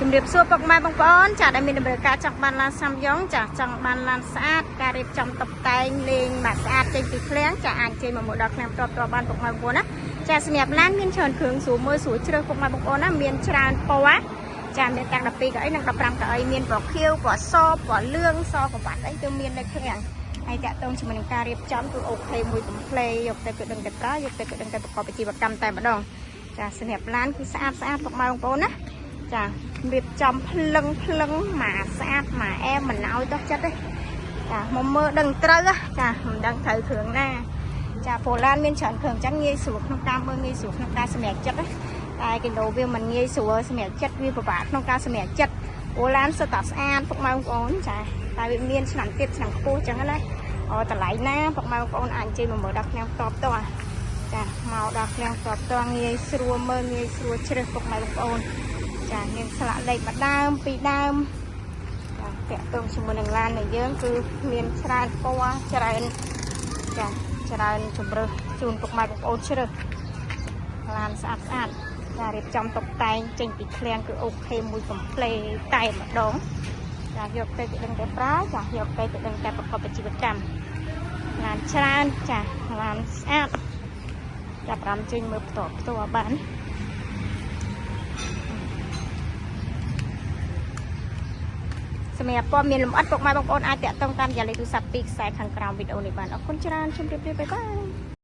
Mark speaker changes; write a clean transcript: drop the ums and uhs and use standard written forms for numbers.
Speaker 1: ជំរាបសួរពុកម៉ែបងប្អូនចាដែលមានដំណើរការចង់បានឡានសាំយ៉ុងចាចង់បានឡានស្អាតការរៀបចំតុបតែងលេងបាទស្អាតចេញពីឃ្លាំងចាអាចចេញមកដល់ឃ្លាំងតបបានពុកម៉ែបងប្អូនណាចាសម្រាប់ឡានមានច្រើនគ្រឿងស្រួលមើលស្រួលជ្រើសពុកម៉ែបងប្អូនណាមានច្រើនពណ៌ចាមានទាំង12កៅអីនិង15កៅអីមានពណ៌ខៀវពណ៌សពណ៌លឿងសក្បាត់អីទៅមាននៅឃ្លាំងហើយតាក់ទងជាមួយនឹងការរៀបចំគឺអូខេមួយកំ plei យកទៅគឺដឹងតែប្រើយកទៅគឺដឹងតែប្រកបអាជីវកម្មតែម្ដងចាសម្រាប់ឡានគឺស្អាតពុកម៉ែបងប្អូនណាចារៀបចំភ្លឹងមកស្អាតមកអែមមិនឲ្យដោះចិត្តទេចាមកមើលដឹងត្រូវចាមិនដឹងត្រូវគ្រឿងណាចាប៉ូឡានមានច្រើនគ្រឿងអញ្ចឹងងាយស្រួលក្នុងការមើលងាយស្រួលក្នុងការសម្រេចចិត្តតែគីឡូវាមិនងាយស្រួលសម្រេចចិត្តវាពិបាកក្នុងការសម្រេចចិត្តប៉ូឡានសុទ្ធតែស្អាតពុកម៉ែបងប្អូនចាតែវាមានឆ្នាំទៀតឆ្នាំខ្ពស់អញ្ចឹងណាតម្លៃណាពុកម៉ែបងប្អូនអាចជិះមកមើលដល់ឃ្លាំងតបតោះចាមកដល់ឃ្លាំងតបតោះងាយស្រួលមើលងាយស្រួលជ្រើសពុកម៉ែបងប្អូនចាមានស្លាកលេខមួយដើមពីរដើមចាតាក់ទងជាមួយនឹងឡាននៃយើងគឺមានច្រើនពណ៌ច្រើនចាច្រើនជម្រើសជូនពុកម៉ែបងប្អូនជ្រើសឡានស្អាតចារៀបចំតុបតែងចេញពីឃ្លាំងគឺអូខេមួយកំ plei តែម្ដងចាយកទៅគឺដឹងតែប្រើចាយកទៅគឺដឹងតែប្រកបអាជីវកម្មឡានច្រើនចាឡានស្អាតចាប់បានចេញមើលផ្ទាល់បានសម្រាប់ព័ត៌មានលម្អិតពុកម៉ែបងប្អូនអាចតាក់ទងតាមរយៈលេខទូរស័ព្ទពីខ្សែខាងក្រោមវីដេអូនេះបានអរគុណច្រើនជម្រាបលាបាយបាយ